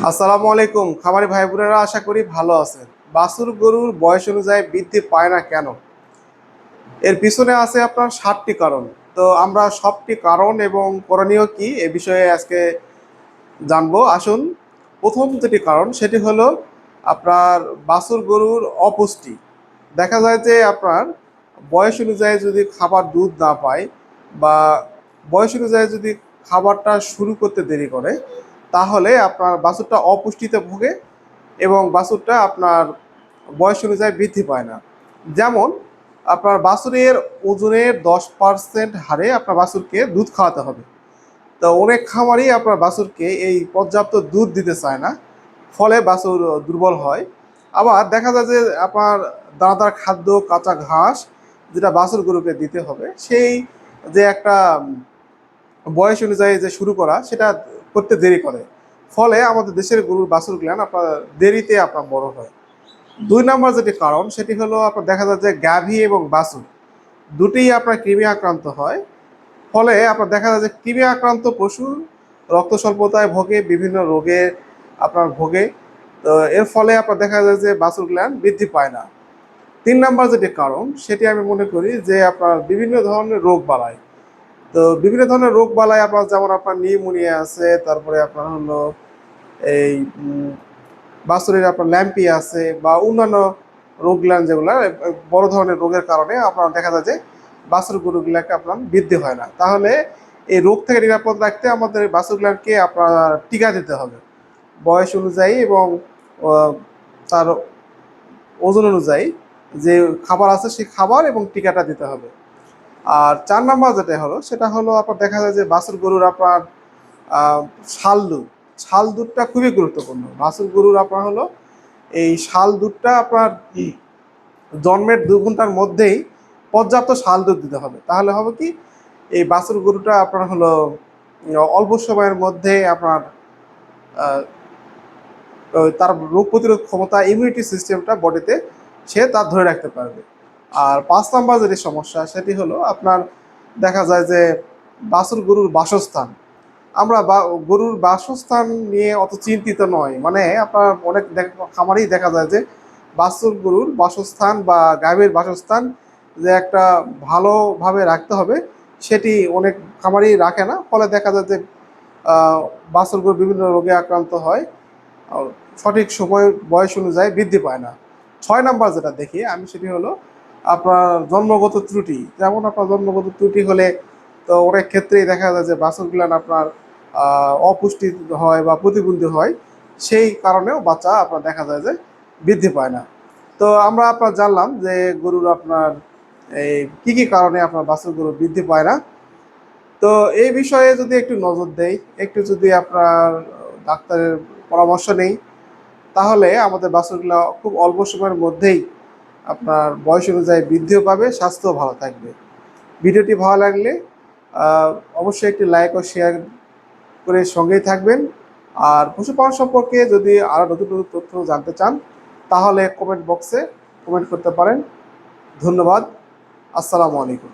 আসসালামু আলাইকুম খামারি ভাই বোনেরা, আশা করি ভালো আছেন। বাছুর গরুর বয়স অনুযায়ী বৃদ্ধি পায় না কেন? এর পিছনে আছে আপনার 7টি কারণ। তো আমরা সবটি কারণ এবং করণীয় কি এ বিষয়ে আজকে জানবো। আসুন, প্রথম যেটি কারণ সেটি হলো আপনার বাছুর গরুর অপুষ্টি। দেখা যায় যে আপনার বয়স অনুযায়ী যদি খাবার দুধ না পায় বা বয়স অনুযায়ী যদি খাবারটা শুরু করতে দেরি করে, তাহলে আপনার বাছুরটা অপুষ্টিতে ভোগে এবং বাছুরটা আপনার বয়স অনুযায়ী বৃদ্ধি পায় না। যেমন আপনার বাছুরের ওজনের 10% হারে আপনার বাছুরকে দুধ খাওয়াতে হবে। তো অনেক খামারই আপনার বাছুরকে এই পর্যাপ্ত দুধ দিতে চায় না, ফলে বাছুর দুর্বল হয়। আবার দেখা যায় যে আপনার দানাদার খাদ্য, কাঁচা ঘাস যেটা বাছুর গরুকে দিতে হবে, সেই যে একটা বয়স অনুযায়ী যে শুরু করা, সেটা করতে দেরি করে। ফলে আমাদের দেশের গরুর বাছুরগুলান আপনার দেরিতে আপনার বড় হয়। 2 নম্বর যেটি কারণ সেটি হলো আপনার দেখা যায় যে গাভী এবং বাছুর দুটিই আপনার কৃমি আক্রান্ত হয়। ফলে আপনার দেখা যায় যে কৃমি আক্রান্ত পশু রক্ত স্বল্পতায় ভোগে, বিভিন্ন রোগে আপনার ভোগে। তো এর ফলে আপনার দেখা যায় যে বাছুরগুলান বৃদ্ধি পায় না। 3 নম্বর যেটি কারণ সেটি আমি মনে করি যে আপনার বিভিন্ন ধরনের রোগ বালাই। তো বিভিন্ন ধরনের রোগ বালাই আপনার, যেমন আপনার নিউমোনিয়া আছে, তারপরে আপনার হলো এই বাছুরের আপনার ল্যাম্পি আছে বা অন্যান্য রোগগুলান যেগুলো বড় ধরনের রোগের কারণে আপনার দেখা যায় যে বাছুর গরুগুলাকে আপনার বৃদ্ধি হয় না। তাহলে এই রোগ থেকে নিরাপদ রাখতে আমাদের বাছুরগুলাকে আপনার টিকা দিতে হবে বয়স অনুযায়ী এবং তার ওজন অনুযায়ী। যে খাবার আছে সেই খাবার এবং টিকাটা দিতে হবে। আর 4 নম্বর যেটা হলো সেটা হলো আপনার দেখা যায় যে বাছুর গরুর আপনার আহ, শাল দুধ। শাল দুধটা খুবই গুরুত্বপূর্ণ। বাছুর গরুর আপনার হলো এই শাল দুধটা আপনার জন্মের 2 ঘন্টার মধ্যেই পর্যাপ্ত শাল দুধ দিতে হবে। তাহলে হবে কি, এই বাছুর গরুটা আপনার হলো অল্প সময়ের মধ্যে আপনার তার রোগ প্রতিরোধ ক্ষমতা, ইমিউনিটি সিস্টেমটা বডিতে সে তার ধরে রাখতে পারবে। আর 5 নম্বর যেটি সমস্যা সেটি হলো আপনার দেখা যায় যে বাছুর গরুর বাসস্থান। আমরা গরুর বাসস্থান নিয়ে অত চিন্তিত নয়, মানে আপনার অনেক খামারেই দেখা যায় যে বাছুর গরুর বাসস্থান বা গাভীর বাসস্থান যে একটা ভালোভাবে রাখতে হবে, সেটি অনেক খামারেই রাখে না। ফলে দেখা যায় যে বাছুর গরু বিভিন্ন রোগে আক্রান্ত হয়, সঠিক সময় বয়স অনুযায়ী বৃদ্ধি পায় না। 6 নম্বর যেটা দেখি আমি সেটি হলো আপনার জন্মগত ত্রুটি। যেমন আপনার জন্মগত ত্রুটি হলে তো অনেক ক্ষেত্রেই দেখা যায় যে বাছুরগুলান আপনার অপুষ্টি হয় বা প্রতিবন্ধী হয়, সেই কারণেও বাচ্চা আপনার দেখা যায় যে বৃদ্ধি পায় না। তো আমরা আপনার জানলাম যে গরুর আপনার এই কী কী কারণে আপনার বাছুর গরু বৃদ্ধি পায় না। তো এই বিষয়ে যদি একটু নজর দেই, একটু যদি আপনার ডাক্তারের পরামর্শ নেই, তাহলে আমাদের বাছুরগুলো খুব অল্প সময়ের মধ্যেই আপনার বয়স অনুযায়ী বৃদ্ধিও পাবে, স্বাস্থ্যও ভালো থাকবে। ভিডিওটি ভালো লাগলে আহ, অবশ্যই একটি লাইক ও শেয়ার করে সঙ্গেই থাকবেন। আর পশুপালন সম্পর্কে যদি আরও নতুন নতুন তথ্য জানতে চান, তাহলে কমেন্ট বক্সে কমেন্ট করতে পারেন। ধন্যবাদ। আসসালামু আলাইকুম।